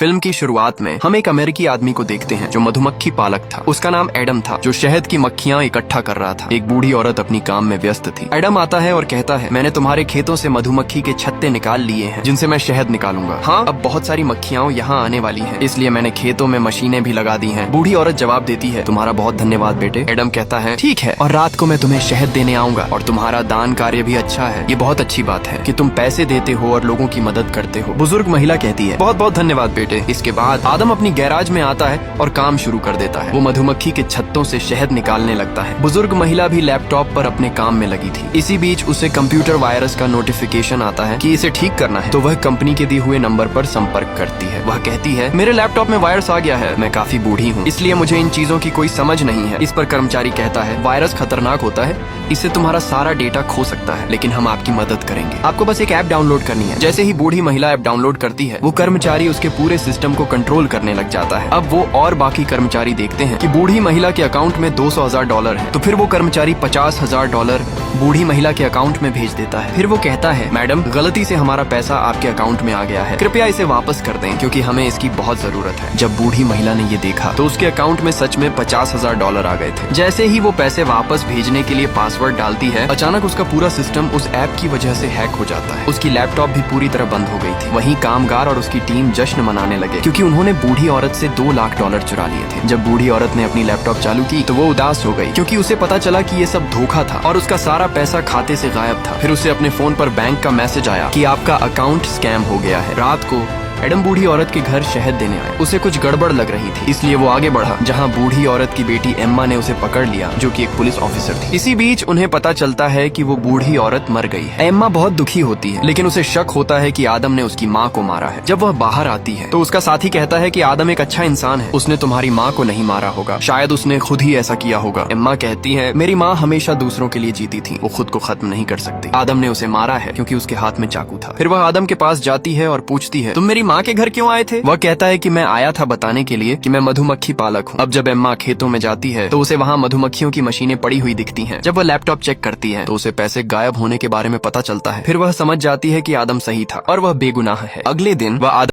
Film की शुरुआत में हम एक अमेरिकी आदमी को देखते हैं जो मधुमक्खी पालक था। उसका नाम एडम था, जो शहद की मक्खियाँ इकट्ठा कर रहा था। एक बूढ़ी औरत अपनी काम में व्यस्त थी। एडम आता है और कहता है, मैंने तुम्हारे खेतों से मधुमक्खी के छत्ते निकाल लिए हैं जिनसे मैं शहद निकालूंगा। हाँ, अब बहुत सारी मक्खियाँ यहाँ आने वाली हैं, इसलिए मैंने खेतों में मशीनें भी लगा दी हैं। बूढ़ी औरत जवाब देती है, तुम्हारा बहुत धन्यवाद बेटे। एडम कहता है, ठीक है, और रात को मैं तुम्हें शहद देने आऊंगा, और तुम्हारा दान कार्य भी अच्छा है। ये बहुत अच्छी बात है कि तुम पैसे देते हो और लोगों की मदद करते हो। बुजुर्ग महिला कहती है, बहुत बहुत धन्यवाद बेटे। इसके बाद आदम अपनी गैराज में आता है और काम शुरू कर देता है। वो मधुमक्खी के छत्तों से शहद निकालने लगता है। बुजुर्ग महिला भी लैपटॉप पर अपने काम में लगी थी। इसी बीच उसे कंप्यूटर वायरस का नोटिफिकेशन आता है कि इसे ठीक करना है, तो वह कंपनी के दिए हुए नंबर पर संपर्क करती है। वह कहती है, मेरे लैपटॉप में वायरस आ गया है, मैं काफी बूढ़ी हूँ, इसलिए मुझे इन चीजों की कोई समझ नहीं है। इस पर कर्मचारी कहता है, वायरस खतरनाक होता है, इससे तुम्हारा सारा डेटा खो सकता है, लेकिन हम आपकी मदद करेंगे। आपको बस एक ऐप डाउनलोड करनी है। जैसे ही बूढ़ी महिला ऐप डाउनलोड करती है, वो कर्मचारी उसके पूरे सिस्टम को कंट्रोल करने लग जाता है। अब वो और बाकी कर्मचारी देखते हैं कि बूढ़ी महिला के अकाउंट में $200,000 है, तो फिर वो कर्मचारी $50,000 बूढ़ी महिला के अकाउंट में भेज देता है। फिर वो कहता है, मैडम, गलती से हमारा पैसा आपके अकाउंट में आ गया है, कृपया इसे वापस कर दें, क्योंकि हमें इसकी बहुत जरूरत है। जब बूढ़ी महिला ने ये देखा तो उसके अकाउंट में सच में $50,000 आ गए थे। जैसे ही वो पैसे वापस भेजने के लिए पासवर्ड डालती है, अचानक उसका पूरा सिस्टम उस ऐप की वजह से हैक हो जाता है। उसकी लैपटॉप भी पूरी तरह बंद हो गई थी। वहीं कामगार और उसकी टीम जश्न मनाने लगे, क्योंकि उन्होंने बूढ़ी औरत से $2 लाख चुरा लिए थे। जब बूढ़ी औरत ने अपनी लैपटॉप चालू की तो वो उदास हो गई, क्योंकि उसे पता चला कि ये सब धोखा था और उसका सारा पैसा खाते से गायब था। फिर उसे अपने फोन पर बैंक का मैसेज आया कि आपका अकाउंट स्कैम हो गया है। रात को एडम बूढ़ी औरत के घर शहद देने आया। उसे कुछ गड़बड़ लग रही थी, इसलिए वो आगे बढ़ा, जहां बूढ़ी औरत की बेटी एम्मा ने उसे पकड़ लिया, जो कि एक पुलिस ऑफिसर थी। इसी बीच उन्हें पता चलता है कि वो बूढ़ी औरत मर गई है। एम्मा बहुत दुखी होती है, लेकिन उसे शक होता है कि आदम ने उसकी माँ को मारा है। जब वह बाहर आती है तो उसका साथी कहता है कि आदम एक अच्छा इंसान है, उसने तुम्हारी माँ को नहीं मारा होगा, शायद उसने खुद ही ऐसा किया होगा। एम्मा कहती है, मेरी माँ हमेशा दूसरों के लिए जीती थी, वो खुद को खत्म नहीं कर सकती। आदम ने उसे मारा है क्योंकि उसके हाथ में चाकू था। फिर वह आदम के पास जाती है और पूछती है, तुम मेरी माँ के घर क्यों आए थे? वह कहता है कि मैं आया था बताने के लिए कि मैं मधुमक्खी पालक हूँ। अब जब एम्मा खेतों में जाती है तो उसे वहाँ मधुमक्खियों की मशीनें पड़ी हुई दिखती हैं। जब वह लैपटॉप चेक करती है तो उसे पैसे गायब होने के बारे में पता चलता है। फिर वह समझ जाती है कि आदम सही था और वह बेगुनाह है। अगले दिन वह